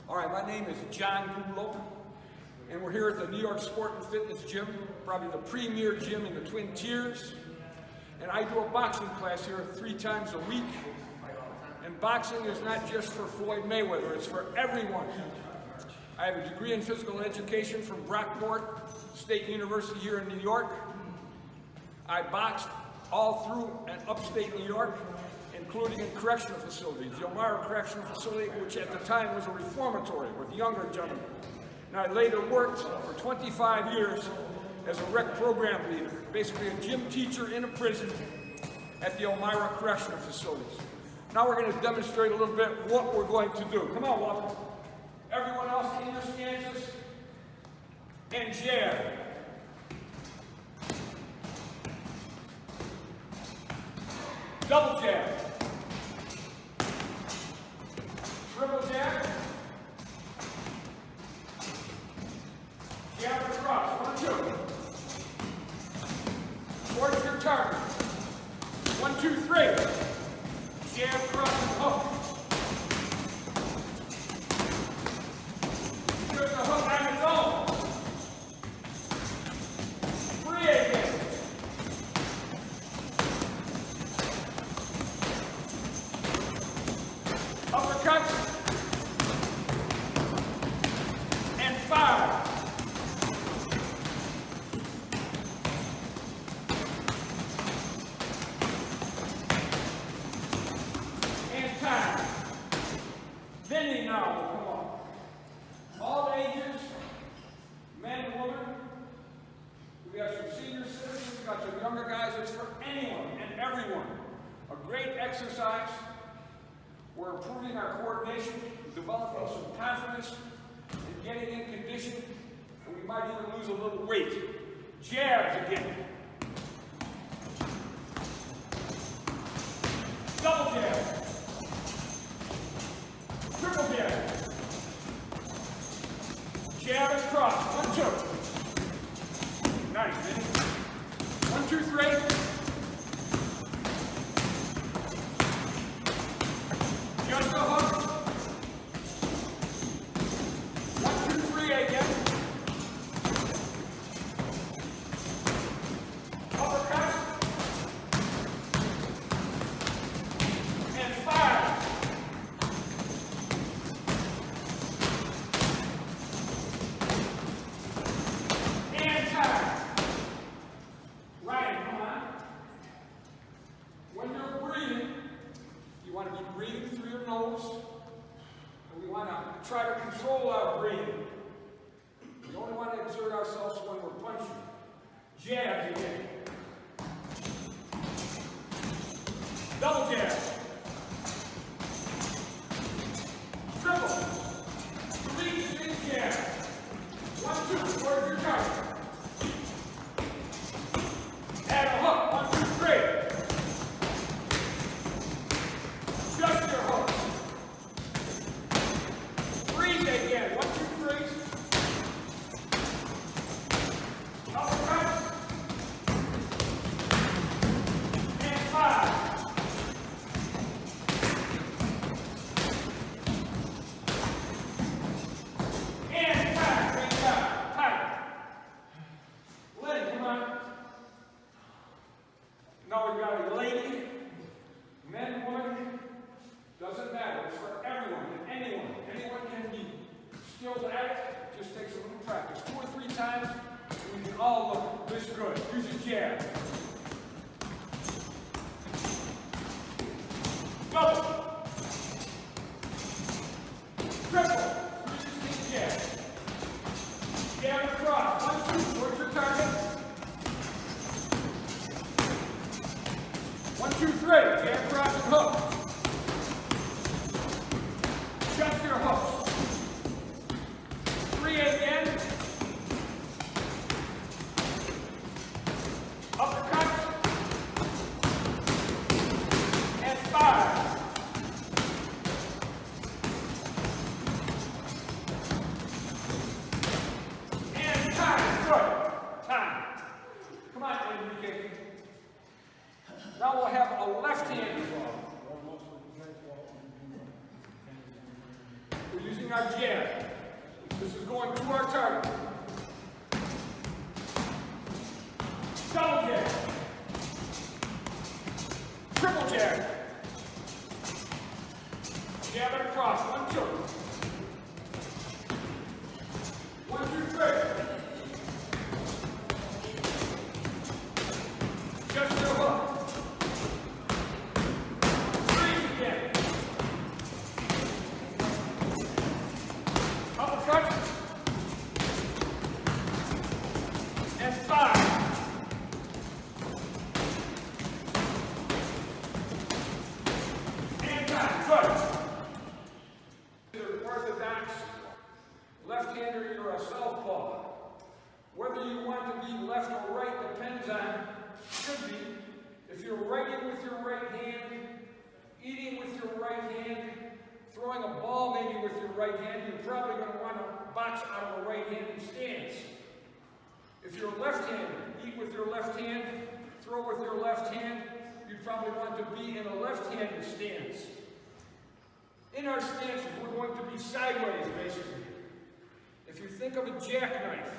All right, my name is John Gulo, and we're here at the New York Sport and Fitness Gym, probably the premier gym in the Twin Tiers. And I do a boxing class here 3 times a week. And boxing is not just for Floyd Mayweather, it's for everyone. I have a degree in physical education from Brockport State University here in New York. I boxed all through and upstate New York, including in correctional facilities, the Elmira Correctional Facility, which at the time was a reformatory with younger gentlemen. And I later worked for 25 years as a rec program leader, basically a gym teacher in a prison at the Elmira Correctional Facilities. Now we're going to demonstrate a little bit what we're going to do. Come on, Walter. Everyone else in your stances. And jab. Double jab. Triple jab. Jab across. 1, 2. Towards your target. 1, 2, 3. Jab across and hook. Here's the hook on its own. 3 again. Uppercut. And 5. And time. Bending now, come on. All ages, men, women. We have some senior citizens, we got some younger guys. It's for anyone and everyone. A great exercise. We're improving our coordination, developing some confidence, and getting in condition, and we might even lose a little weight. Jabs again. Double jab. Triple jab. Jab and cross. 1, 2. Nice, man. 1, 2, 3. Just a hook. 1, 2, 3 again. Uppercut. And 5. And time. Ryan, come on. When you're breathing, you want to be breathing through your nose, and we want to try to control our breathing. We only want to exert ourselves when we're punching. Jabs again. Double jab. Triple. 3 big jabs. 1, 2, towards your target. Add a hook. 1, 2, 3. Just your hook. 3 again. 1, 2, 3. Uppercut. And 5. And time. Great job. Tight. Lynn, come on. Now we've got a lady, men, women. Doesn't matter. It's for everyone and anyone. Anyone can be skilled at it. It just takes a little practice. 2 or 3 times, and we can all look this good. Use a jab. Double. Triple. 3 distinct jabs. Jab across. 1, 2. Towards your target. 1, 2, 3. Jab across and hook. Just your hooks. 3 again. Uppercut. And 5. And time. Good. Time. Come on, Enrique. Now we'll have a left hand We're using our jab. This is going to our target. Double jab. Triple jab. Jab it across. 1, 2. 1, 2, 3. Just your hook. And 5. And time. Good. You're orthodox left-hander, you're a southpaw. Whether you want to be left or right depends on, should be, if you're writing with your right hand, eating with your right hand, throwing a ball maybe with your right hand, you're probably going to want to box out of a right-handed stance. If you're left-handed, eat with your left hand, throw with your left hand, you'd probably want to be in a left-handed stance. In our stances, we're going to be sideways, basically. If you think of a jackknife,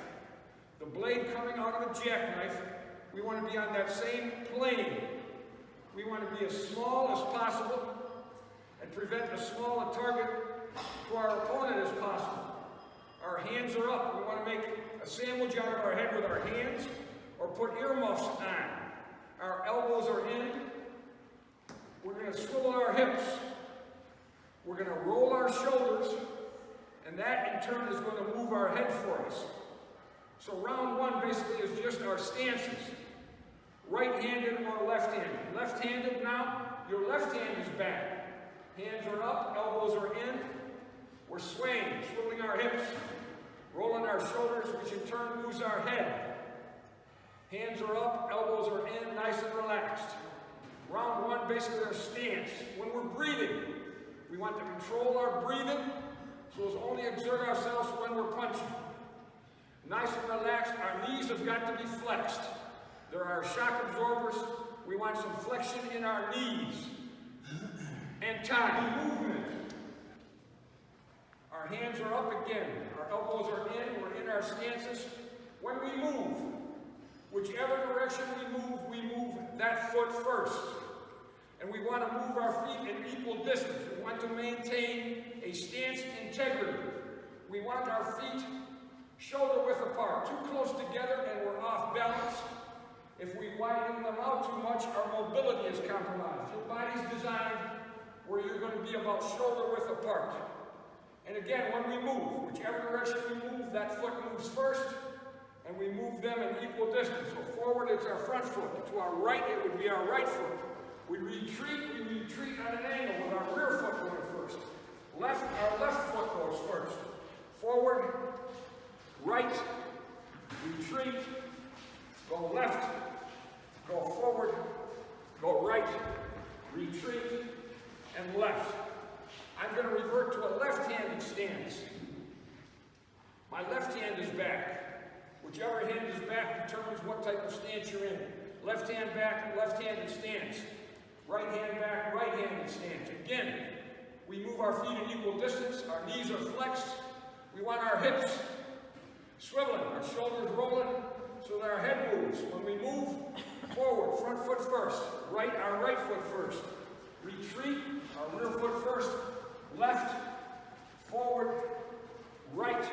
the blade coming out of a jackknife, we want to be on that same plane. We want to be as small as possible and prevent as small a target to our opponent as possible. Our hands are up. We want to make a sandwich out of our head with our hands or put earmuffs on. Our elbows are in. We're going to swivel our hips. We're going to roll our shoulders, and that in turn is going to move our head for us. So round 1 basically is just our stances. Right-handed or left-handed. Left-handed now, your left hand is back. Hands are up, elbows are in. We're swaying, swiveling our hips, rolling our shoulders, which in turn moves our head. Hands are up, elbows are in, nice and relaxed. Round 1, basically our stance. When we're breathing, we want to control our breathing, so as only exert ourselves when we're punching. Nice and relaxed, our knees have got to be flexed. There are shock absorbers. We want some flexion in our knees. And time, movement. Our hands are up again. Our elbows are in. We're in our stances. When we move, whichever direction we move that foot first. And we want to move our feet in equal distance. We want to maintain a stance integrity. We want our feet shoulder width apart. Too close together and we're off balance. If we widen them out too much, our mobility is compromised. Your body's designed where you're going to be about shoulder width apart. And again, when we move, whichever direction we move, that foot moves first, and we move them in equal distance. So forward, it's our front foot. To our right, it would be our right foot. We retreat at an angle with our rear foot going first. Our left foot goes first. Forward, right, retreat, go left, go forward, go right, retreat, and left. I'm going to revert to a left-handed stance. My left hand is back. Whichever hand is back determines what type of stance you're in. Left hand back, left-handed stance. Right hand back, right-handed stance. Again, we move our feet in equal distance. Our knees are flexed. We want our hips swiveling, our shoulders rolling, so that our head moves. When we move forward, front foot first. Right, our right foot first. Retreat, our rear foot first. Left, forward, right,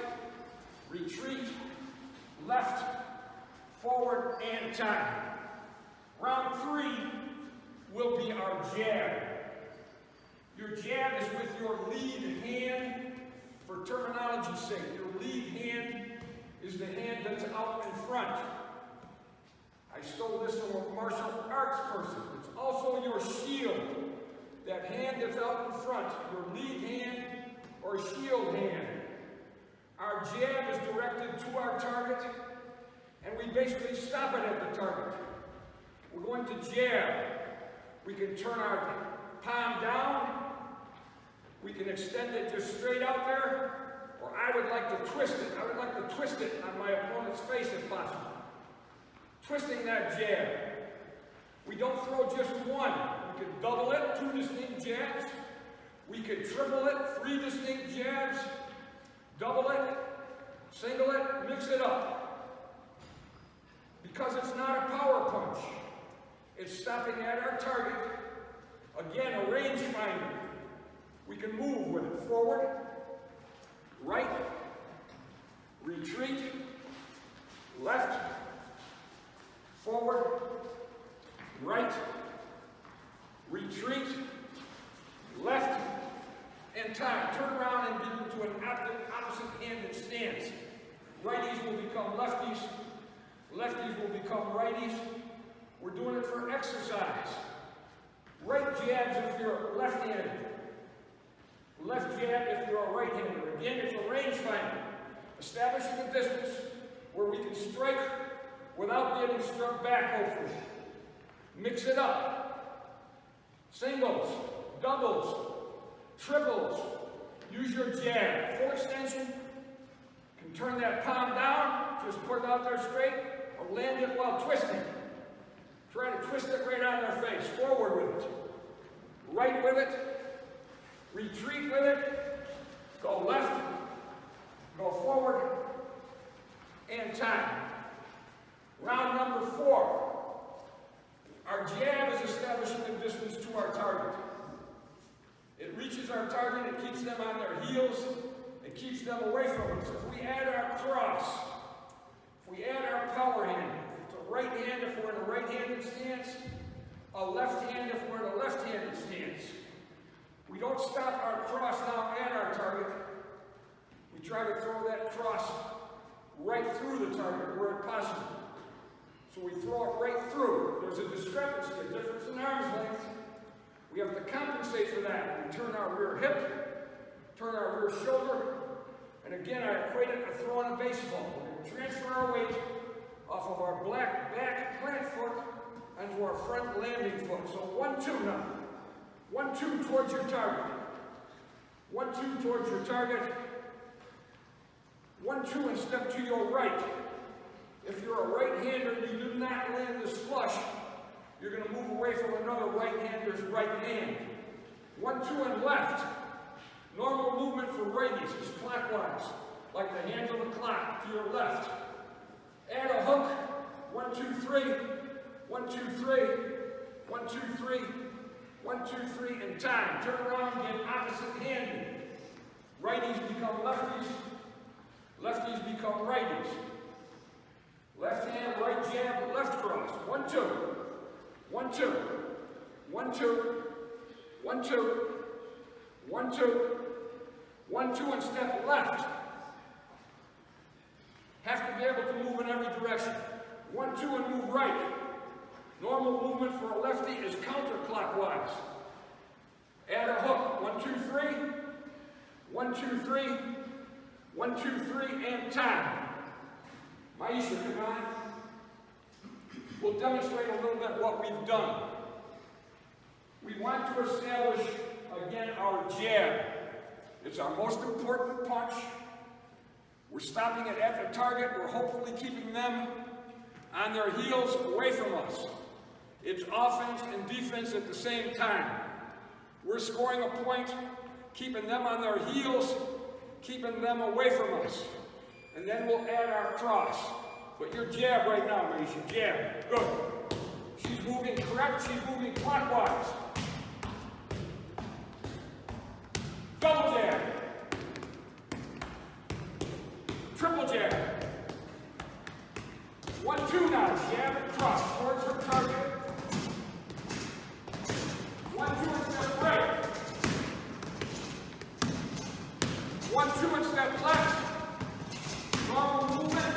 retreat, left, forward, and time. Round 3 will be our jab. Your jab is with your lead hand. For terminology's sake, your lead hand is the hand that's out in front. I stole this from a martial arts person. It's also your shield. That hand that's out in front, your lead hand or shield hand. Our jab is directed to our target, and we basically stop it at the target. We're going to jab. We can turn our palm down. We can extend it just straight out there, or I would like to twist it. I would like to twist it on my opponent's face if possible. Twisting that jab. We don't throw just one. We can double it, 2 distinct jabs, We could triple it, 3 distinct jabs, double it, single it, mix it up. Because it's not a power punch. It's stopping at our target. Again, a range finder. We can move with it. Forward, right, retreat, left, forward, right, retreat, left, and time. Turn around and get into an opposite-handed stance. Righties will become lefties. Lefties will become righties. We're doing it for exercise. Right jabs if you're left-handed. Left jab if you're a right-hander. Again, it's a rangefinder. Establishing a distance where we can strike without getting struck back, hopefully. Mix it up. Singles, doubles, triples. Use your jab. Full extension. Can turn that palm down, just put it out there straight, or land it while twisting. Try to twist it right on their face. Forward with it. Right with it. Retreat with it. Go left. Go forward. And time. Round number 4. Our jab is establishing the distance to our target. It reaches our target, it keeps them on their heels, it keeps them away from us. If we add our cross, if we add our power hand, it's a right hand if we're in a right-handed stance, a left hand if we're in a left-handed stance. We don't stop our cross now at our target. We try to throw that cross right through the target where possible. So we throw it right through. There's a discrepancy, a difference in arm's length. We have to compensate for that. We turn our rear hip, turn our rear shoulder, and again I equate it to throwing a baseball. We're going to transfer our weight off of our back plant foot onto our front landing foot. So 1-2 now. 1-2 towards your target. 1-2 towards your target. 1-2 and step to your right. If you're a right-hander and you do not land this flush, you're going to move away from another right-hander's right hand. 1-2 and left. Normal movement for righties is clockwise, like the hands on the clock to your left. Add a hook. 1, 2, 3. 1, 2, 3. 1, 2, 3. 1, 2, 3, and time. Turn around, get opposite-handed. Righties become lefties. Lefties become righties. Left hand, right jab, left cross. 1, 2. 1, 2. 1, 2. 1, 2. 1, 2. 1, 2, and step left. Have to be able to move in every direction. 1, 2, and move right. Normal movement for a lefty is counterclockwise. Add a hook. 1, 2, 3. 1, 2, 3. 1, 2, 3, and time. Maisha, come on. We'll demonstrate a little bit what we've done. We want to establish, again, our jab. It's our most important punch. We're stopping it at the target. We're hopefully keeping them on their heels away from us. It's offense and defense at the same time. We're scoring a point, keeping them on their heels, keeping them away from us. And then we'll add our cross. But your jab right now, Maisha, jab. Good. She's moving correct, she's moving clockwise. Double jab. Triple jab. 1, 2 now, jab and cross towards her target. 1, 2 and step right. 1, 2 and step left. Normal movement.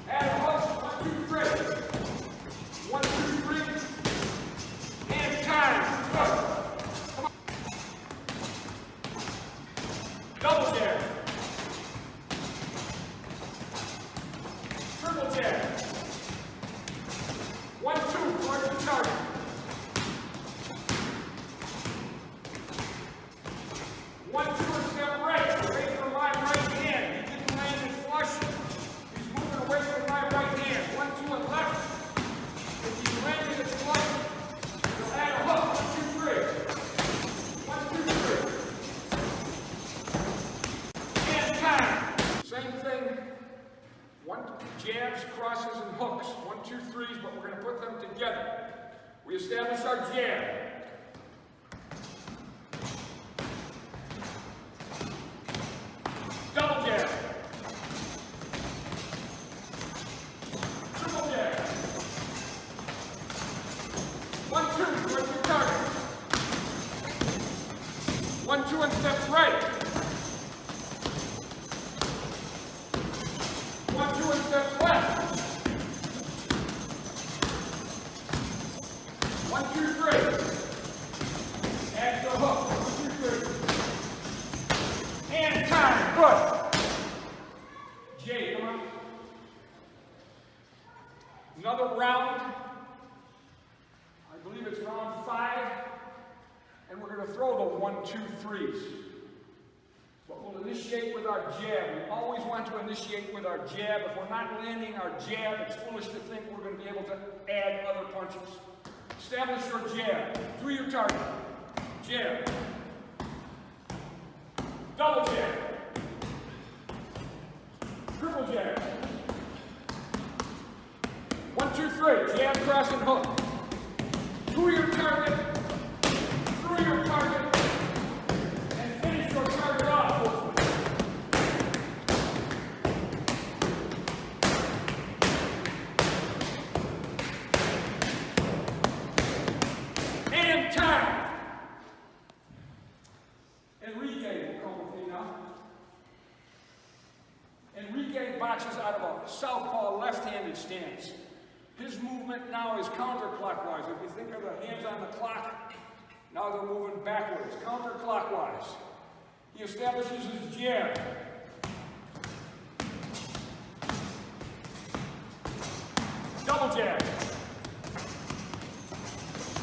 Add a hook. 1, 2, 3. 1, 2, 3. And time. We establish our jab. Double jab. Triple jab. 1, 2, towards your target. 1, 2, and steps right. 1, 2, and steps left. 1, 2, 3. Add the hook. 1, 2, 3. And time. Good. Jay, come on. Another round. I believe it's round 5. And we're going to throw the 1, 2, 3s. But we'll initiate with our jab. We always want to initiate with our jab. If we're not landing our jab, it's foolish to think we're going to be able to add other punches. Establish your jab through your target. Jab. Double jab. Triple jab. 1, 2, 3. Jab, cross, and hook. Through your target. Through your target. And finish your target off. And time. Enrique will come with me now. Enrique boxes out of a southpaw left-handed stance. His movement now is counterclockwise. If you think of the hands on the clock, now they're moving backwards, counterclockwise. He establishes his jab. Double jab.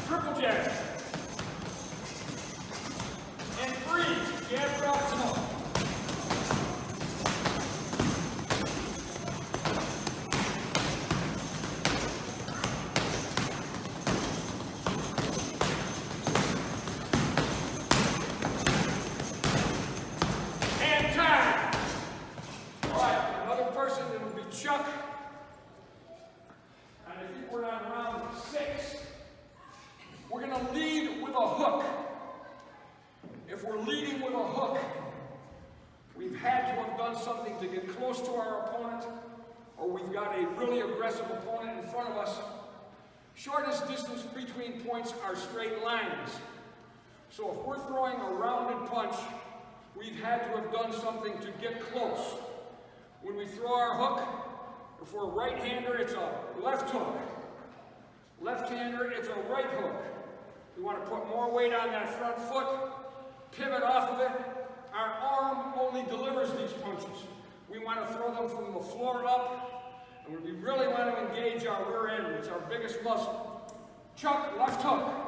Triple jab. And 3. Jab, cross, and hook. Chuck, and I think we're on round 6. We're going to lead with a hook. If we're leading with a hook, we've had to have done something to get close to our opponent, or we've got a really aggressive opponent in front of us. Shortest distance between points are straight lines. So if we're throwing a rounded punch, we've had to have done something to get close. When we throw our hook, if we're a right-hander, it's a left hook. Left-hander, it's a right hook. We want to put more weight on that front foot, pivot off of it. Our arm only delivers these punches. We want to throw them from the floor up, and we really want to engage our rear end. It's our biggest muscle. Chuck, left hook.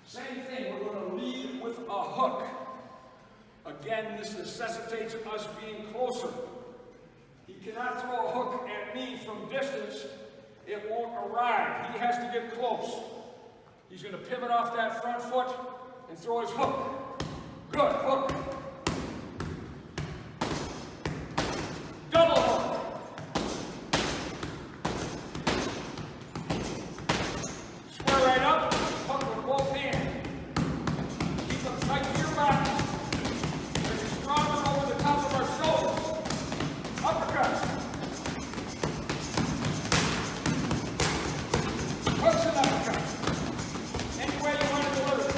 Same thing, we're going to lead with a hook. Again, this necessitates us being closer. He cannot throw a hook at me from distance. It won't arrive. He has to get close. He's going to pivot off that front foot and throw his hook. Good, hook. Double hook. Square right up, hook with both hands. Keep them tight to your body. There's a strong one over the top of our shoulders. Uppercut. Hooks and uppercuts. Any way you want to deliver it.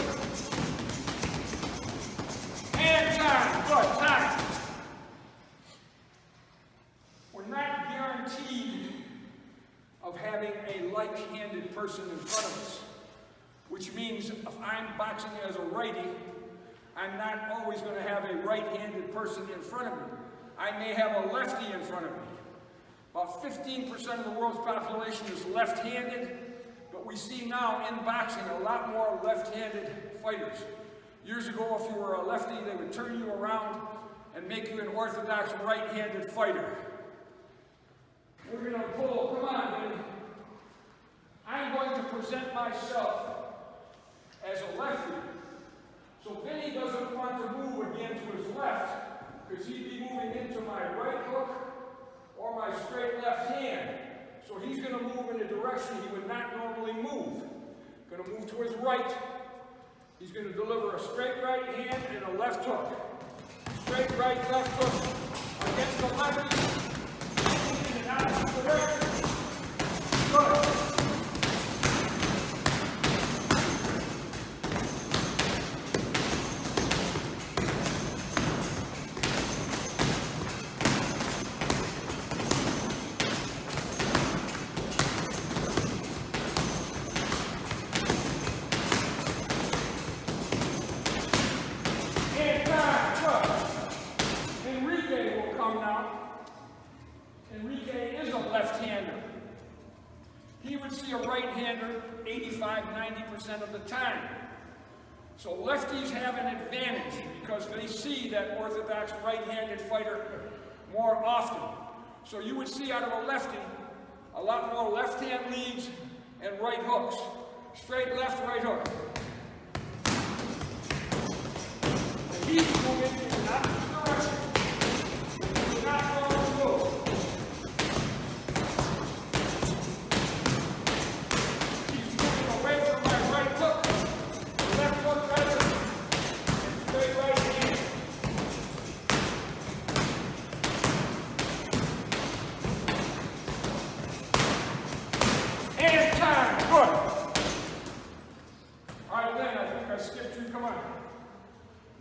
And left-handed person in front of us, which means if I'm boxing as a righty, I'm not always going to have a right-handed person in front of me. I may have a lefty in front of me. About 15% of the world's population is left-handed, but we see now in boxing a lot more left-handed fighters. Years ago, if you were a lefty, they would turn you around and make you an orthodox right-handed fighter. We're going to pull, come on, Vinny. I'm going to present myself as a lefty. So Vinny doesn't want to move again to his left, because he'd be moving into my right hook or my straight left hand. So he's going to move in a direction he would not normally move. Going to move to his right. He's going to deliver a straight right hand and a left hook. Straight right, left hook against the lefty. In and out of the direction. Good. Enrique is a left-hander. He would see a right-hander 85–90% of the time. So lefties have an advantage because they see that orthodox right-handed fighter more often. So you would see out of a lefty a lot more left-hand leads and right hooks. Straight left, right hook. And he's moving in the opposite direction. He's not going to move.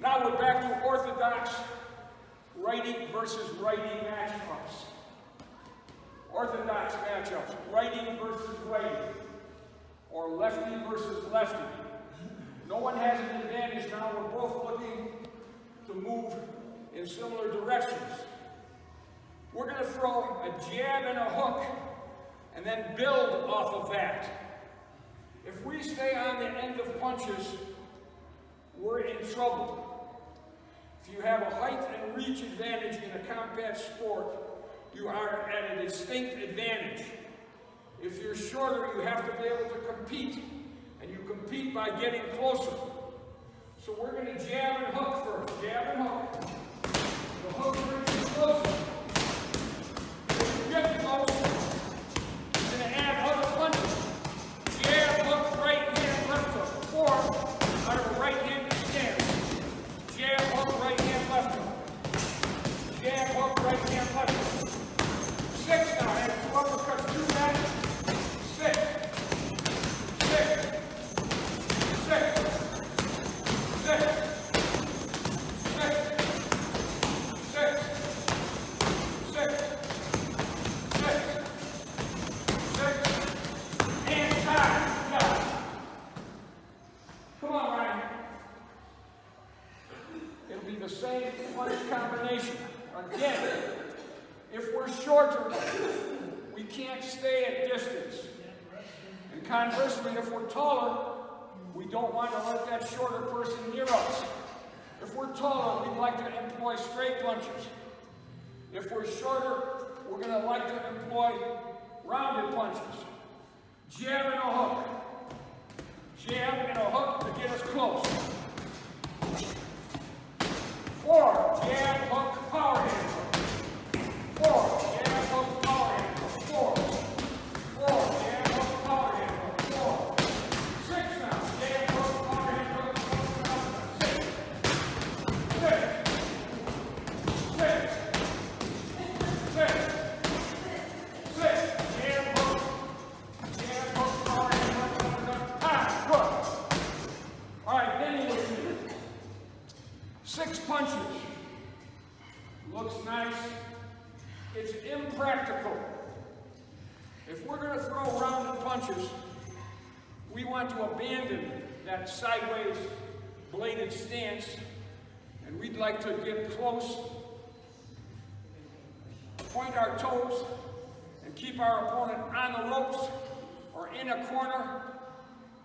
Now we're back to orthodox righty versus righty matchups. Orthodox matchups, righty versus righty, or lefty versus lefty. No one has an advantage now. We're both looking to move in similar directions. We're going to throw a jab and a hook and then build off of that. If we stay on the end of punches, we're in trouble. If you have a height and reach advantage in a combat sport, you are at a distinct advantage. If you're shorter, you have to be able to compete, and you compete by getting closer. So we're going to jab and hook first. Jab and hook. The hook brings you closer. If you get close, you're going to add other punches. Jab, hook, right hand, left hook. Or out of a right-handed stance. Jab, hook, right hand, left hook. Jab, hook, right hand, left hook. 6 now. And 2 uppercuts, 2 back. 6. 6. 6. 6. 6. 6. 6. 6. And time. Got it. Come on, Ryan. It'll be the same punch combination. Again, if we're shorter, we can't stay at distance. And conversely, if we're taller, we don't want to let that shorter person near us. If we're taller, we'd like to employ straight punches. If we're shorter, we're going to like to employ rounded punches. Jab and a hook. Jab and a hook to get us close. 4, jab, hook, power hand hook. 4, jab, hook, power hand hook. 4, 4, jab, hook, power hand hook. 4, 6 now, jab, hook, power hand hook. 6, 6, 6, 6, 6, jab, hook, power hand hook. we want to abandon that sideways bladed stance, and we'd like to get close, point our toes, and keep our opponent on the ropes or in a corner.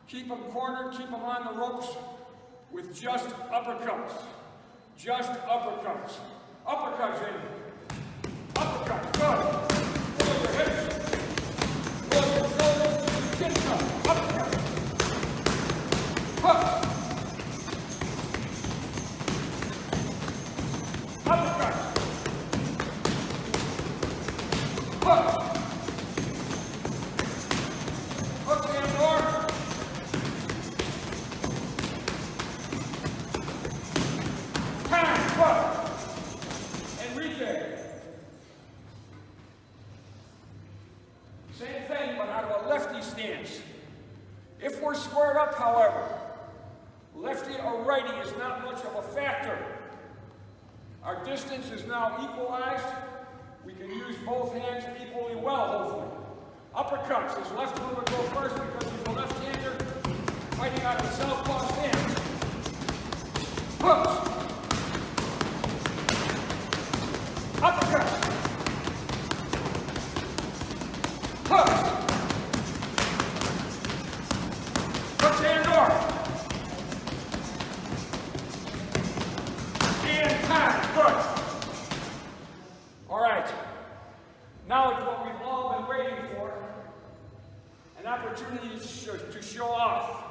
Keep them cornered, keep them on the ropes with just uppercuts. Just uppercuts. Uppercuts in. Uppercuts. Good. Pull your hips. Pull your shoulders. Get some. Uppercuts. Hooks. Uppercuts. Hooks. Hook and door. Time. Hook. And retake. Same thing, but out of a lefty stance. If we're squared up, however, lefty or righty is not much of a factor. Our distance is now equalized. We can use both hands equally well, hopefully. Uppercuts. His left one would go first because he's a left-hander fighting out of a southpaw stance. Hooks. Uppercuts. Hooks. Hooks and door. And time. Good. All right. Now it's what we've all been waiting for. An opportunity to show off.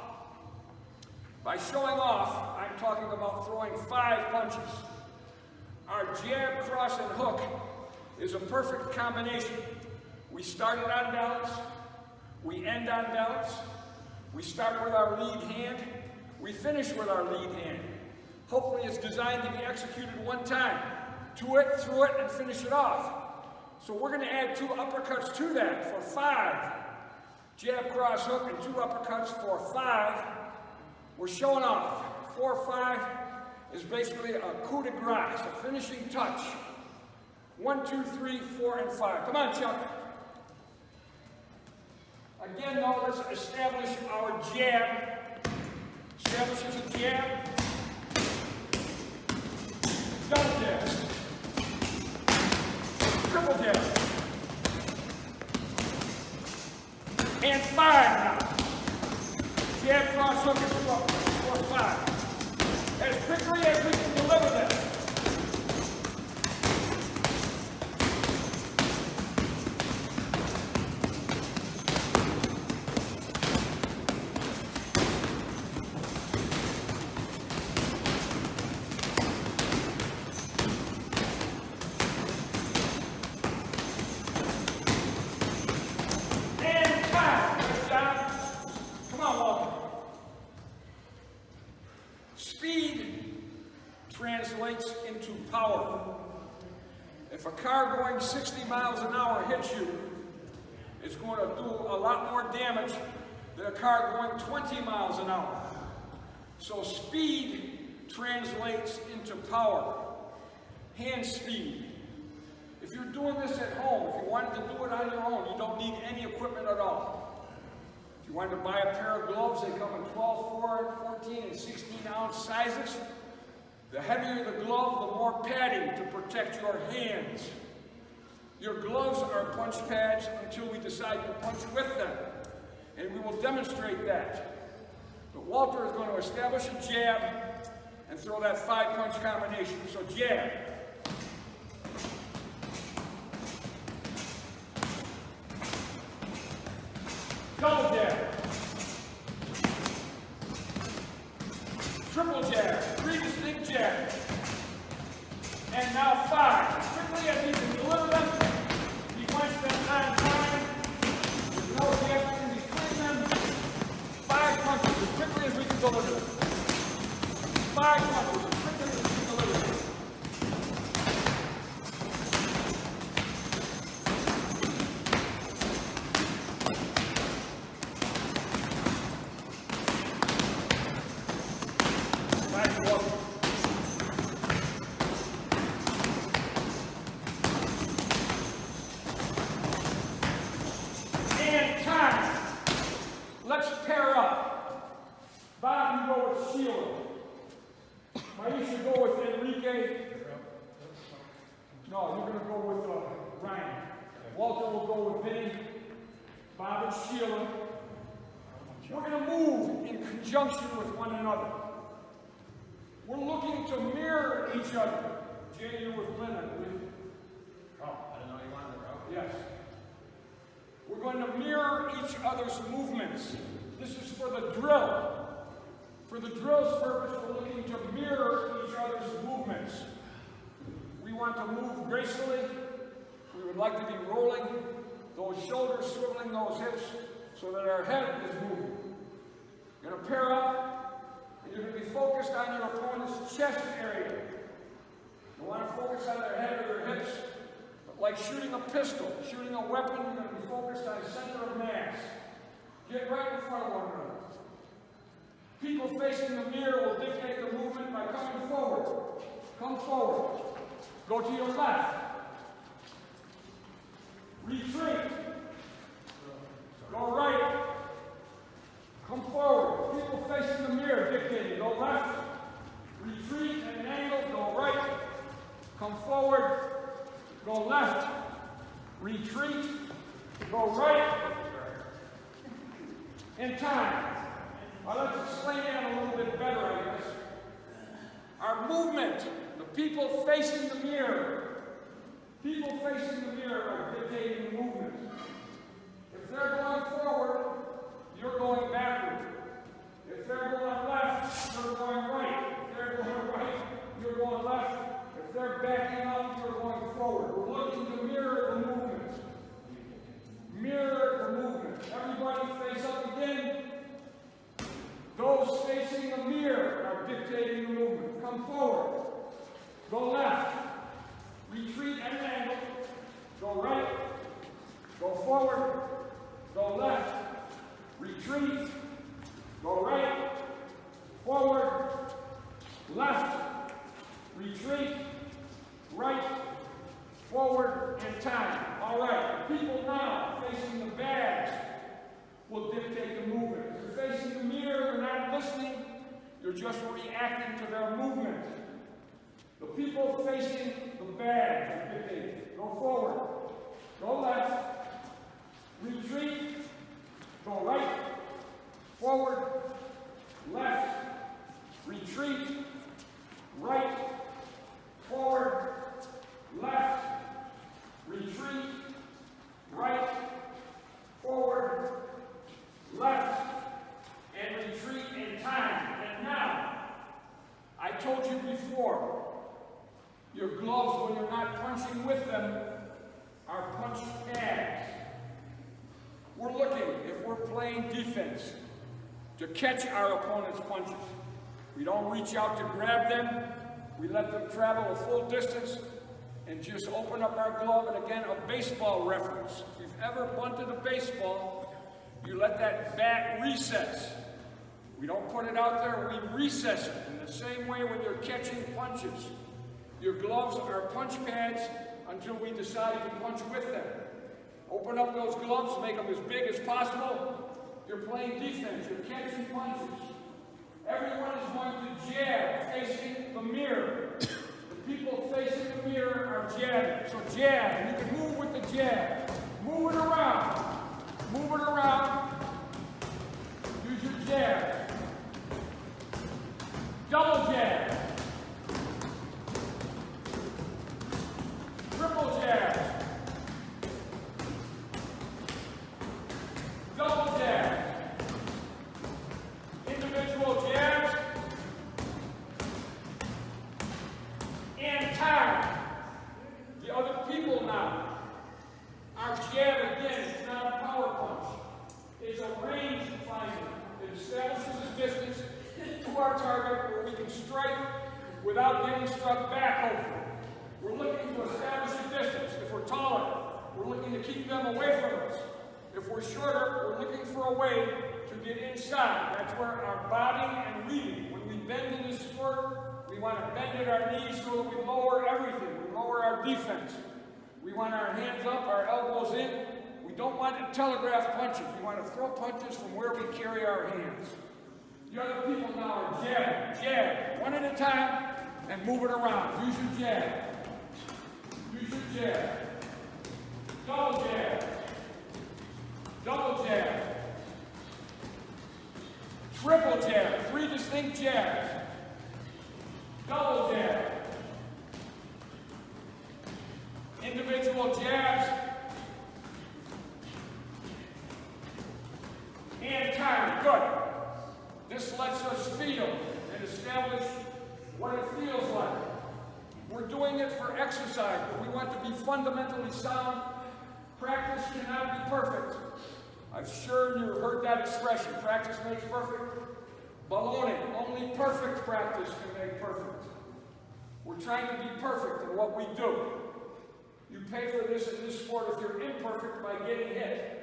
By showing off, I'm talking about throwing 5 punches. Our jab, cross, and hook is a perfect combination. We started on balance, we end on balance, we start with our lead hand, we finish with our lead hand. Hopefully it's designed to be executed one time. To it, through it, and finish it off. So we're going to add 2 uppercuts to that for 5. Jab, cross, hook, and 2 uppercuts for 5. We're showing off. 4, 5 is basically a coup de grace, a finishing touch. 1, 2, 3, 4, and 5. Come on, Chuck. Again, though, let's establish our jab. Establishes a jab. Double jab. Triple jab. And 5 now. Jab, cross, hook, and 4, 5. As quickly as we can deliver them. Speed translates into power. If a car going 60 miles an hour hits you, it's going to do a lot more damage than a car going 20 miles an hour. So speed translates into power. Hand speed. If you're doing this at home, if you wanted to do it on your own, you don't need any equipment at all. If you wanted to buy a pair of gloves, they come in 12, 4, 14, and 16-ounce sizes. The heavier the glove, the more padding to protect your hands. Your gloves are punch pads until we decide to punch with them. And we will demonstrate that. But Walter is going to establish a jab and throw that 5-punch combination. So jab. Double jab. Triple jab. 3 distinct jabs. And now 5. As quickly as you can deliver them, you punch them on time. There's no gap in between them. 5 punches as quickly as we can deliver them. 5 punches as quickly as we can deliver them. And time. Let's pair up. Sheila. Maisha, go with Enrique. No, you're going to go with Ryan. Walter will go with Vinny. Bob and Sheila. We're going to move in conjunction with one another. We're looking to mirror each other. Jay, you're with Lynn, I believe. Oh, I didn't know you wanted to go. Yes. We're going to mirror each other's movements. This is for the drill. For the drill's purpose, we're looking to mirror each other's movements. We want to move gracefully. We would like to be rolling, those shoulders swiveling, those hips, so that our head is moving. You're going to pair up, and you're going to be focused on your opponent's chest area. You want to focus on their head or their hips, but like shooting a pistol, shooting a weapon, you're going to be focused on the center of mass. Get right in front of one another. People facing the mirror will dictate the movement by coming forward. Come forward. Go to your left. Retreat. Go right. Come forward. People facing the mirror dictating. Go left. Retreat at an angle. Go right. Come forward. Go left. Retreat. Go right. And time. Well, let's explain that a little bit better, I guess. Our movement, the people facing the mirror. People facing the mirror are dictating the movement. If they're going forward, you're going backward. If they're going left, you're going right. If they're going right, you're going left. If they're backing up, you're going forward. We're looking to mirror the movement. Mirror the movement. Everybody face up again. Those facing the mirror are dictating the movement. Come forward. Go left. Retreat at an angle. Go right. Go forward. Go left. Retreat. Go right. Forward. Left. Retreat. Right. Forward. And time. All right. People now facing the bags will dictate the movement. If you're facing the mirror, you're not listening, you're just reacting to their movement. The people facing the bag are dictating. Go forward. Go left. Retreat. Go right. Forward. Left. Retreat. Right. Forward. Left. Retreat. Right. Forward. Left, and retreat in time. And now, I told you before, your gloves, when you're not punching with them, are punch pads. We're looking, if we're playing defense, to catch our opponent's punches. We don't reach out to grab them. We let them travel a full distance and just open up our glove. And again, a baseball reference. If you've ever bunted a baseball, you let that bat recess. We don't put it out there, we recess it. In the same way when you're catching punches. Your gloves are punch pads until we decide to punch with them. Open up those gloves, make them as big as possible. You're playing defense, you're catching punches. Everyone is going to jab, facing the mirror. The people facing the mirror are jabbing. So jab, you can move with the jab. Move it around. Move it around. Use your jab. Double jab. Triple jab. Double jab. Individual jabs. And time. The other people now. Our jab, again, is not a power punch. It's a range finder. It establishes a distance to our target where we can strike without getting struck back over. We're looking to establish a distance. If we're taller, we're looking to keep them away from us. If we're shorter, we're looking for a way to get inside. That's where our bobbing and weaving. When we bend in this sport, we want to bend at our knees so that we lower everything. We lower our defense. We want our hands up, our elbows in. We don't want to telegraph punches. We want to throw punches from where we carry our hands. The other people now are jab, jab, one at a time, and move it around. Use your jab. Use your jab. Double jab. Double jab. Triple jab. 3 distinct jabs. Double jab. Individual jabs. And time. Good. This lets us feel and establish what it feels like. We're doing it for exercise, but we want to be fundamentally sound. Practice cannot be perfect. I'm sure you've heard that expression, practice makes perfect. Baloney, only perfect practice can make perfect. We're trying to be perfect in what we do. You pay for this in this sport if you're imperfect by getting hit.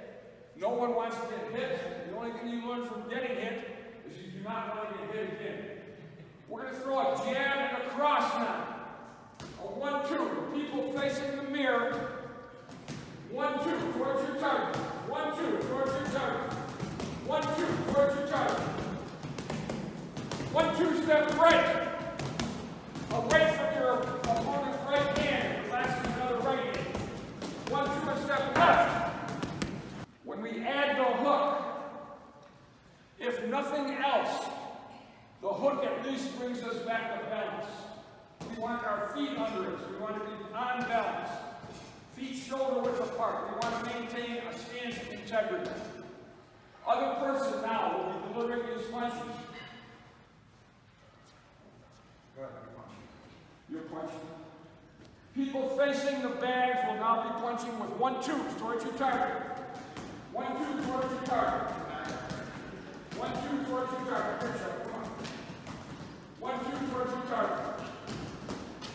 No one wants to get hit. The only thing you learn from getting hit is you do not want to get hit again. We're going to throw a jab and a cross now. A 1-2. People facing the mirror. 1-2 towards your target. 1-2 towards your target. 1-2 towards your target. 1-2 step right. Away from your opponent's right hand. Relaxing another right hand. 1-2 step left. When we add the hook, if nothing else, the hook at least brings us back to balance. We want our feet under us. We want to be on balance. Feet shoulder width apart. We want to maintain a stance of integrity. Other person now will be delivering these punches. Good. You're punching. People facing the bags will now be punching with 1-2s towards your target. 1-2 towards your target. 1-2 towards your target. Good shot. Come on. 1-2 towards your target.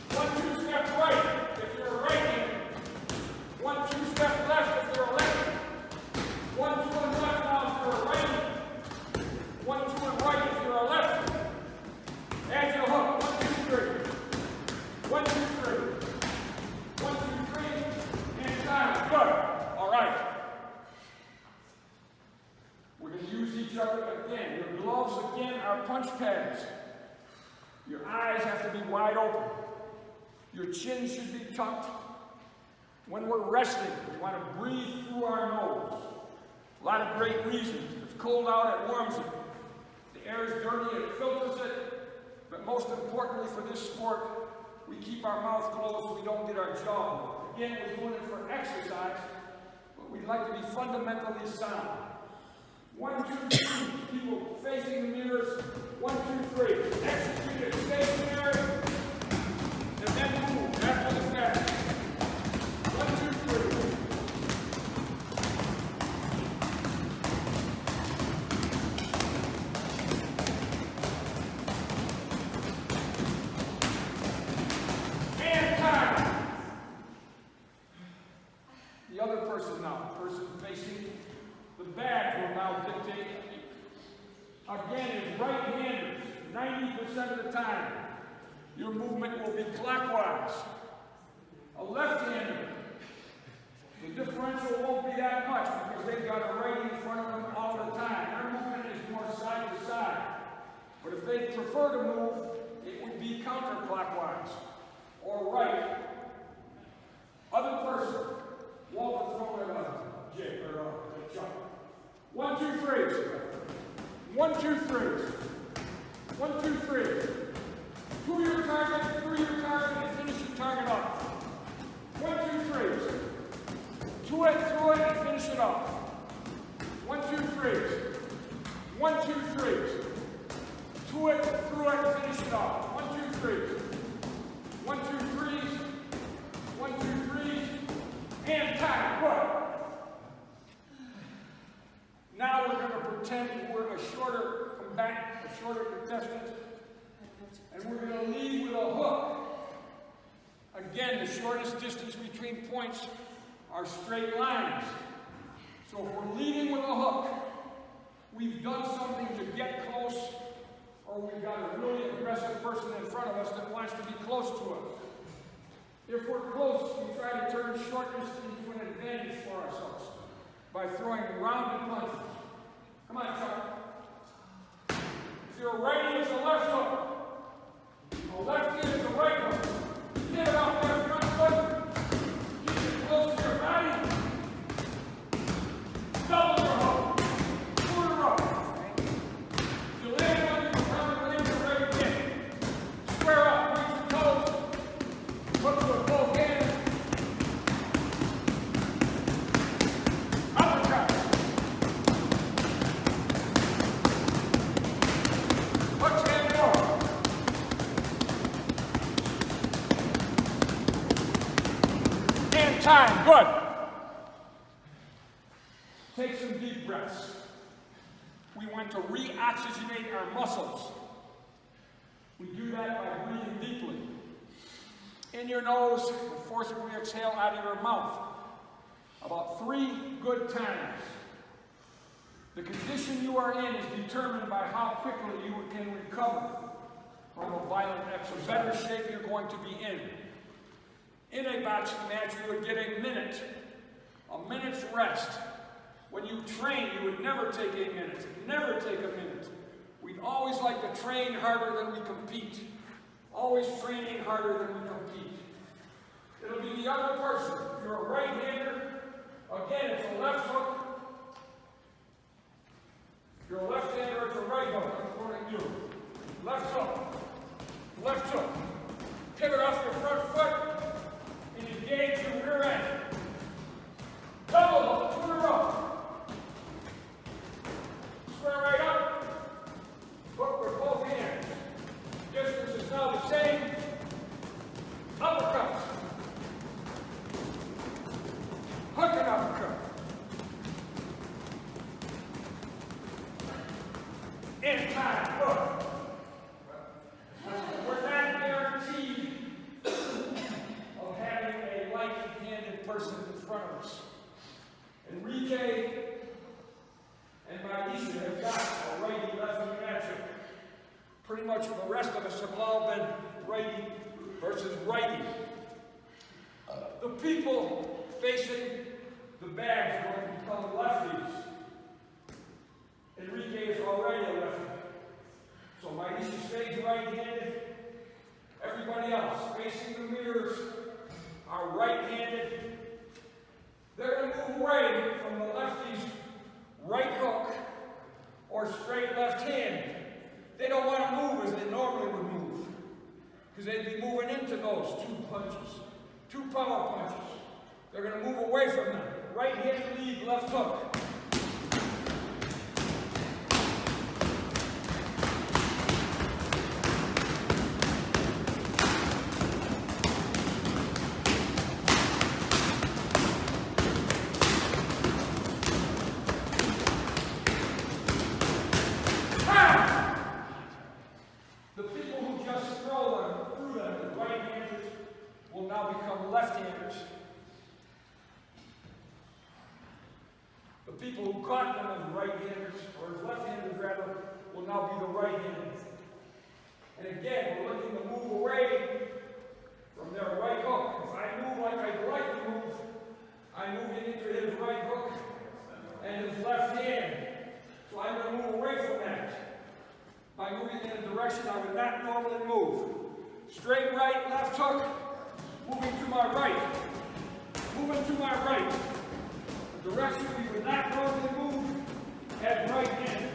1-2 step right if you're a right-hander. 1-2 step left if you're a lefty. 1-2 and left now if you're a righty. 1-2 and right if you're a lefty. Add your hook. 1-2-3. 1-2-3. 1-2-3. And time. Good. All right. We're going to use each other again. Your gloves again are punch pads. Your eyes have to be wide open. Your chin should be tucked. When we're resting, we want to breathe through our nose. A lot of great reasons. If it's cold out, it warms it. The air is dirty, it filters it. But most importantly for this sport, we keep our mouth closed so we don't get our jaw. Again, we're doing it for exercise, but we'd like to be fundamentally sound. 1-2-3. People facing the mirrors. 1-2-3. Execute it stationary, and then move after the fact. 1-2-3. And time. The other person now, the person facing the bag will now dictate. Again, as right-handers, 90% of the time, your movement will be clockwise. A left-hander, the differential won't be that much because they've got a right in front of them all the time. Their movement is more side to side. But if they prefer to move, it would be counterclockwise or right. Other person, Walter, throw it up, Jake, or Chuck. 1-2-3. 1-2-3. 1-2-3. To your target, through your target, and finish your target off. 1-2-3. To it, through it, and finish it off. 1-2-3. 1-2-3. To it, through it, and finish it off. 1-2-3. 1-2-3. 1-2-3. And time. Good. Now we're going to pretend we're a shorter combatant, a shorter contestant, and we're going to lead with a hook. Again, the shortest distance between points are straight lines. So if we're leading with a hook, we've done something to get close, or we've got a really aggressive person in front of us that wants to be close to us. If we're close, we try to turn shortness into an advantage for ourselves by throwing rounded punches. Come on, Chuck. you're a righty, it's a left hook. A lefty is a right hook. Get it off that front foot. Keep it close to your body. Double your hook. Pull it up. If you land on your counter, land your right hand. Square up, reach your toes. Hook with both hands. Uppercut. Punch hand forward. And time. Good. Take some deep breaths. We want to reoxygenate our muscles. We do that by breathing deeply. In your nose, and forcibly exhale out of your mouth. About 3 good times. The condition you are in is determined by how quickly you can recover from a violent exercise. The better shape you're going to be in. In a boxing match, you would get a minute's rest. When you train, you would never take a minute. Never take a minute. We'd always like to train harder than we compete. Always training harder than we compete. It'll be the other person. If you're a right-hander, again, it's a left hook. If you're a left-hander, it's a right hook. That's what I do. Left hook. Left hook. Pivot off your front foot and engage your rear end. Double hook. Turn her up. Square right up. Hook with both hands. Distance is now the same. Uppercut. Hook and uppercut. In time. Look. We're not guaranteed of having a light-handed person in front of us. Enrique and Mauricio have got a righty-lefty matchup. Pretty much the rest of us have all been righty versus righty. The people facing the bags are going to become lefties. Enrique is already a lefty. So Mauricio stays right-handed. Everybody else facing the mirrors are right-handed. They're going to move away from the lefty's right hook or straight left hand. They don't want to move as they normally would move, because they'd be moving into those 2 punches, 2 power punches. They're going to move away from them. Right hand lead, left hook. People who caught them as right-handers, or as left-handers rather, will now be the right-handers. And again, we're looking to move away from their right hook. If I move like I'd like to move, I'm moving into his right hook and his left hand. So I'm going to move away from that. By moving in a direction I would not normally move. Straight right, left hook, moving to my right. Moving to my right. Direction we would not normally move at right hand.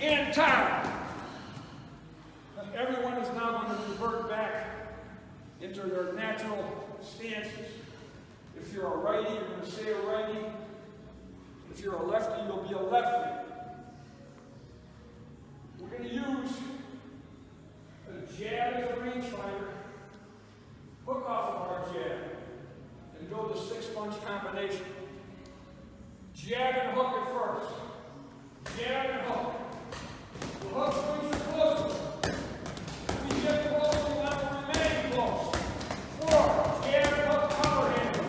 In time. Everyone is now going to revert back into their natural stances. If you're a righty, you're going to stay a righty. If you're a lefty, you'll be a lefty. We're going to use a jab as a rangefinder, hook off of our jab, and go the 6-punch combination. Jab and hook at first. Jab and hook. The hook brings you closer. We get close, we want to remain close. 4. Jab and hook power handle.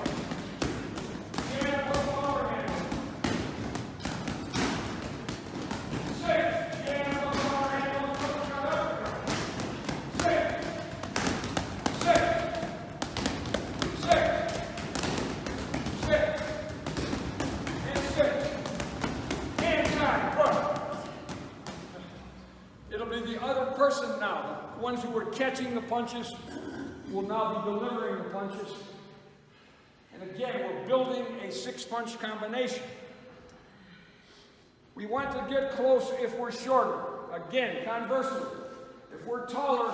Jab and hook power handle. 6. Jab and hook power handle. 6. The ones who were catching the punches will now be delivering the punches. And again, we're building a 6-punch combination. We want to get close if we're shorter. Again, conversely, if we're taller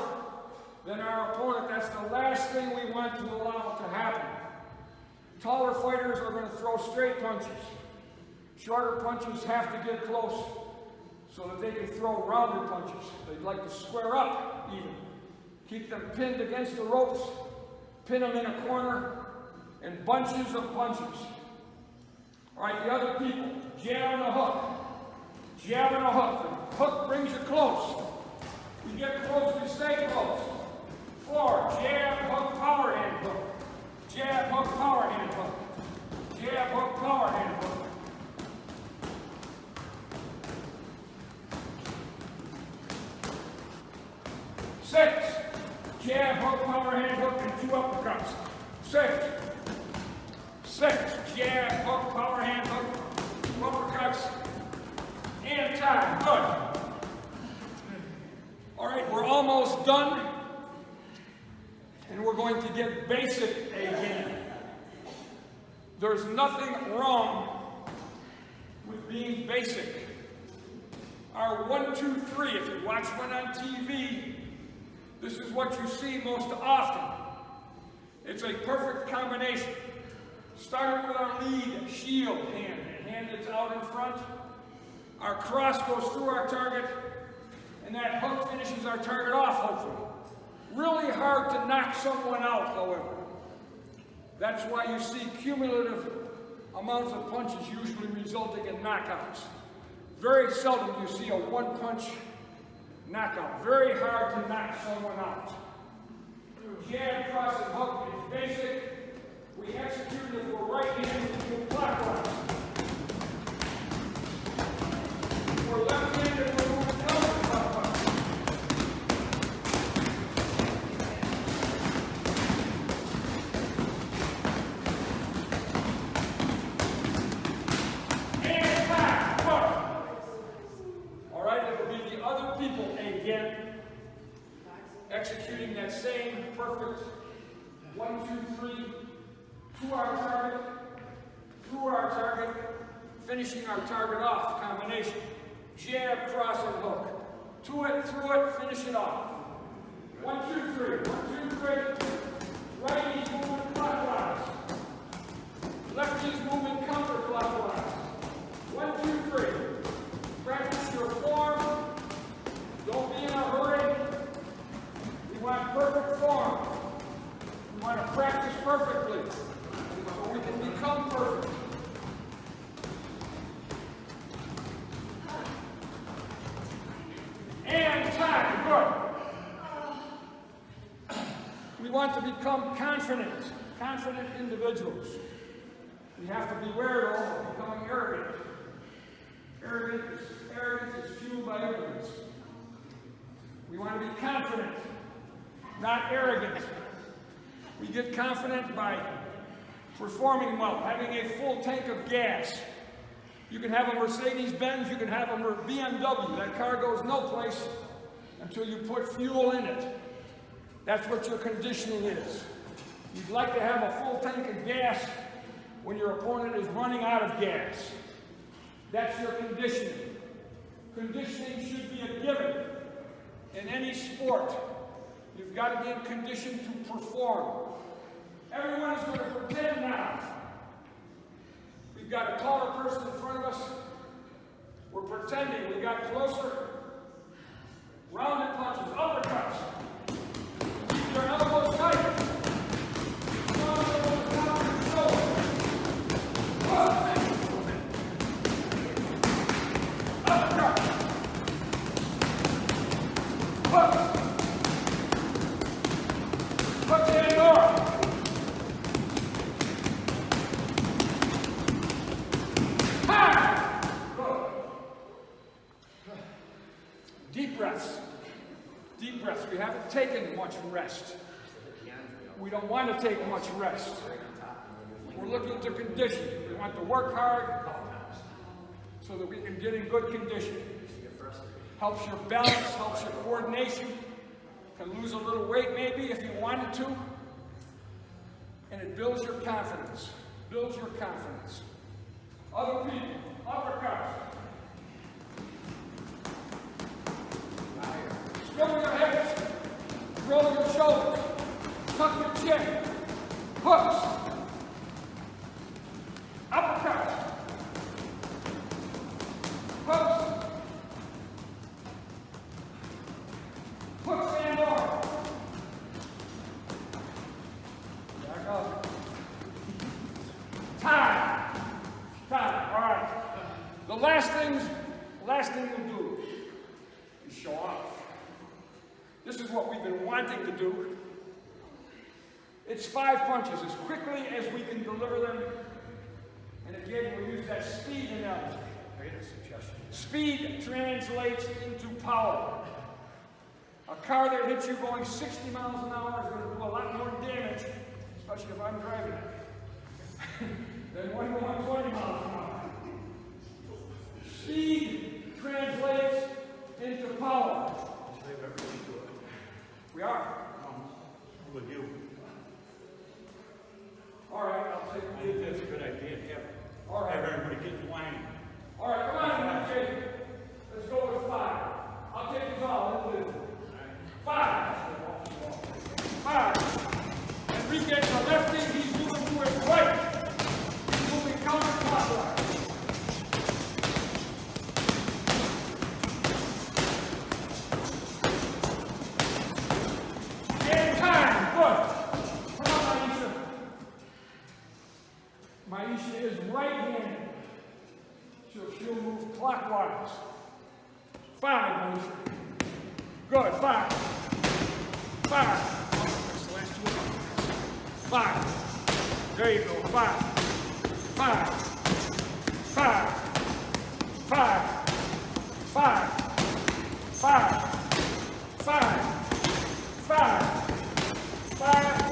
than our opponent, that's the last thing we want to allow to happen. Taller fighters are going to throw straight punches. Shorter punches have to get close so that they can throw rounded punches. They'd like to square up even. Keep them pinned against the ropes, pin them in a corner, and bunches of punches. All right, the other people, jab and a hook. Jab and a hook. The hook brings you close. You get close, you stay close. 4, jab, hook, power hand hook. Jab, hook, power hand hook. Jab, hook, power hand hook. Six, jab, hook, power hand hook, and 2 uppercuts. 6, jab, hook, power hand hook, 2 uppercuts, and time. Good. All right, we're almost done, and we're going to get basic again. There's nothing wrong with being basic. Our 1, 2, 3, if you watch one on TV, this is what you see most often. It's a perfect combination. Starting with our lead shield hand, the hand that's out in front. Our cross goes through our target, and that hook finishes our target off, hopefully. Really hard to knock someone out, however. That's why you see cumulative amounts of punches usually resulting in knockouts. Very seldom you see a 1-punch knockout. Very hard to knock someone out. Jab, cross, and hook is basic. We execute it with right-handed with clockwise. For left-handed, we're moving counterclockwise. And back, all right, it will be the other people again, executing that same perfect 1, 2, 3, to our target, through our target, finishing our target off combination. Jab, cross, and hook. To it, through it, finish it off. 1, 2, 3. 1, 2, 3. Righties moving clockwise. Lefties moving counterclockwise. 1, 2, 3. Practice your form. Don't be in a hurry. We want perfect form. We want to practice perfectly so we can become perfect. And time. Good. We want to become confident individuals. We have to beware of becoming arrogant. Arrogance is fueled by ignorance. We want to be confident, not arrogant. We get confident by performing well, having a full tank of gas. You can have a Mercedes-Benz, you can have a BMW. That car goes no place until you put fuel in it. That's what your conditioning is. You'd like to have a full tank of gas when your opponent is running out of gas. That's your conditioning. Conditioning should be a given in any sport. You've got to be in condition to perform. Everyone is going to pretend now. We've got a taller person in front of us. We're pretending. We got closer. Rounded punches, uppercuts. Keep your elbows tight. Strong over the top of your shoulder. Uppercut. Hook. Hook and door. Deep breaths. Deep breaths. We haven't taken much rest. We don't want to take much rest. We're looking to condition. We want to work hard so that we can get in good condition. Helps your balance, helps your coordination, use a little weight maybe if you wanted to. And it builds your confidence. Builds your confidence. Other people, uppercuts. Swivel your hips. Roll your shoulders. Tuck your chin. Hooks. Uppercuts. Hooks. Hooks and arm. Back up. Time. Time. All right. The last thing we'll do is show off. This is what we've been wanting to do. It's 5 punches as quickly as we can deliver them. And again, we'll use that speed analogy. Great suggestion. Speed translates into power. A car that hits you going 60 miles an hour is going to do a lot more damage, especially if I'm driving it, than one going 20 miles an hour. Speed translates into power. We are. With you. All right, I'll take I think that's a good idea. All right. Have everybody get in line. All right, come on, DJ. Let's go with 5. I'll take this all. Let's do it. 5. 5. Enrique's a lefty. He's moving to his right. He's moving counterclockwise. And time. Good. Come on, Maisha. Maisha is right-handed. She'll move clockwise. 5, Maisha. Good. 5. 5. That's the last 2. 5. There you go. 5. 5. 5. 5. 5. 5. 5. 5. 5.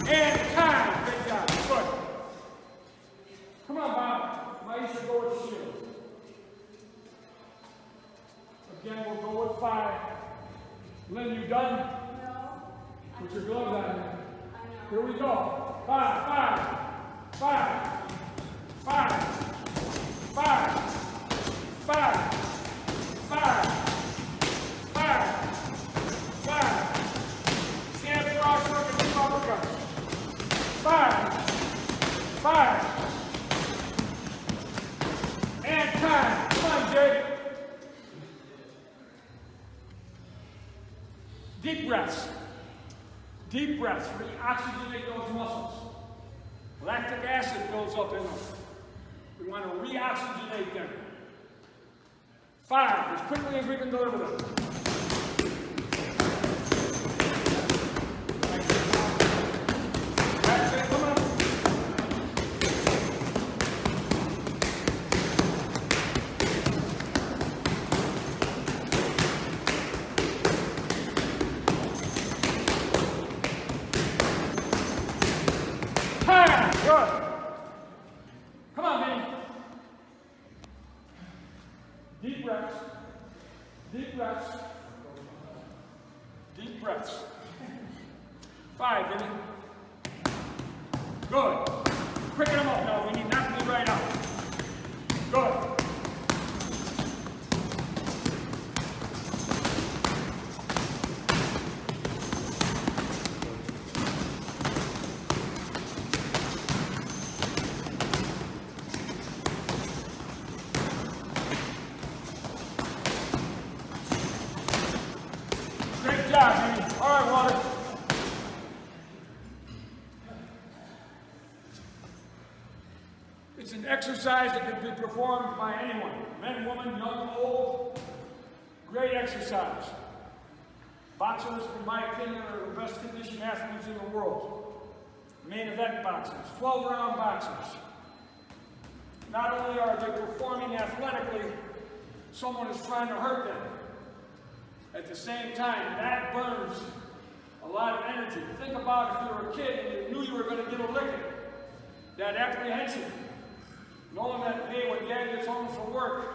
And time. Good job. Good. Come on, Bob. Maisha, go with shield. Again, we'll go with 5. Lynn, you done? No. Put your gloves on. I know. Here we go. 5, 5, 5, 5, 5, 5, 5, 5. Stand for our circuit, 2 uppercuts. 5, 5. And time. Come on, Jake. Deep breaths. Deep breaths. Reoxygenate those muscles. Lactic acid builds up in them. We want to reoxygenate them. 5, as quickly as we can deliver them. That's it. Come on. Good. Come on, Vinny. Deep breaths. Deep breaths. Deep breaths. 5, Vinny. Good. Quicken them up now, Vinny. Knock me right out. Good. Great job, Vinny. All right, Walter. It's an exercise that can be performed by anyone, men, women, young, old. Great exercise. Boxers, in my opinion, are the best conditioned athletes in the world. Main event boxers, 12-round boxers. Not only are they performing athletically, someone is trying to hurt them. At the same time, that burns a lot of energy. Think about if you were a kid and you knew you were going to get a licking. That apprehension. Knowing that, hey, when Dad gets home from work,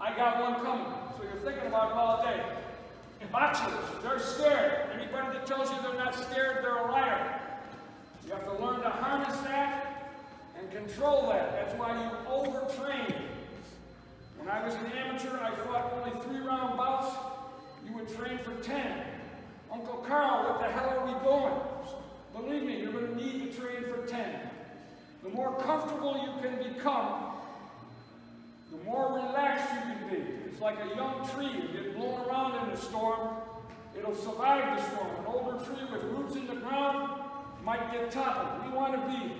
I got one coming. So you're thinking about it all day. Boxers, they're scared. Anybody that tells you they're not scared, they're a liar. You have to learn to harness that and control that. That's why you overtrain. When I was an amateur, I fought only 3-round bouts. You would train for 10. Uncle Carl, what the hell are we doing? Believe me, you're going to need to train for 10. The more comfortable you can become, the more relaxed you can be. It's like a young tree. You get blown around in a storm, it'll survive the storm. An older tree with roots in the ground might get toppled. We want to be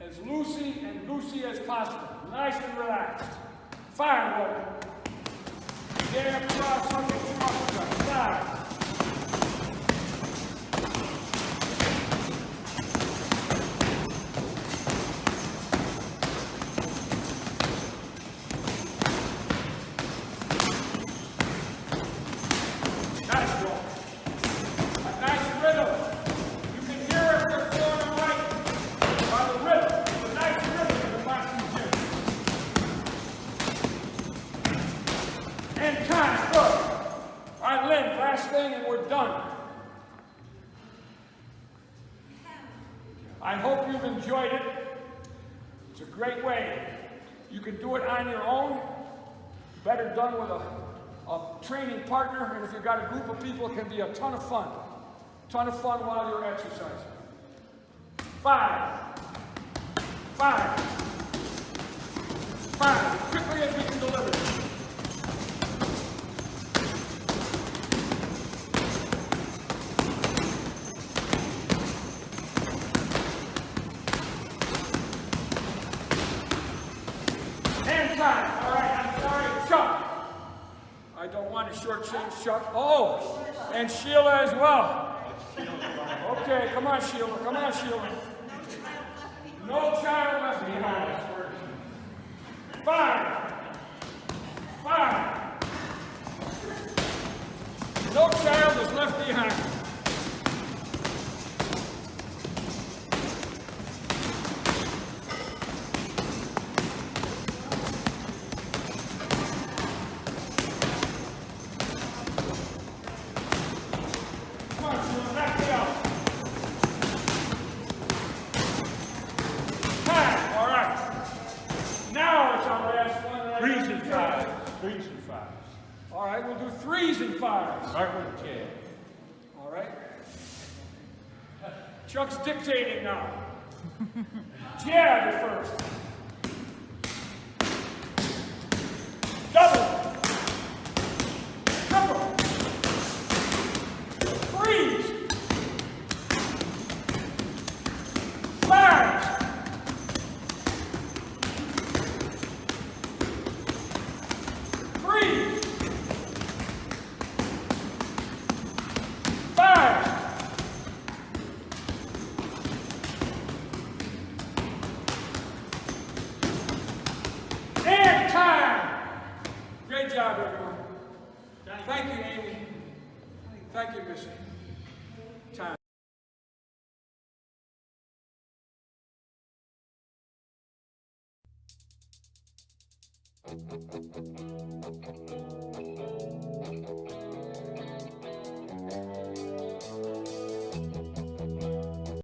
as loosey and goosey as possible. Nice and relaxed. Fire, brother. Stand across, something across, fire. And time, good. All right, Lynn, last thing and we're done. I hope you've enjoyed it. It's a great way. You can do it on your own. Better done with a training partner, and if you've got a group of people, it can be a ton of fun. Ton of fun while you're exercising. 5, 5, 5. Quickly as we can deliver it. All right, I'm sorry, Chuck. I don't want to shortchange Chuck. Oh, and Sheila as well. Okay, come on, Sheila. Come on, Sheila. No child left behind. 5, 5. No child is left behind. All right, we'll do 3s and 5s. Start with a jab. All right. Chuck's dictating now. Jab at first. Double. Triple. 3s. 5s. 3s. 5s. And time. Great job, everyone. Thank you, Amy. Thank you, Missy. Time.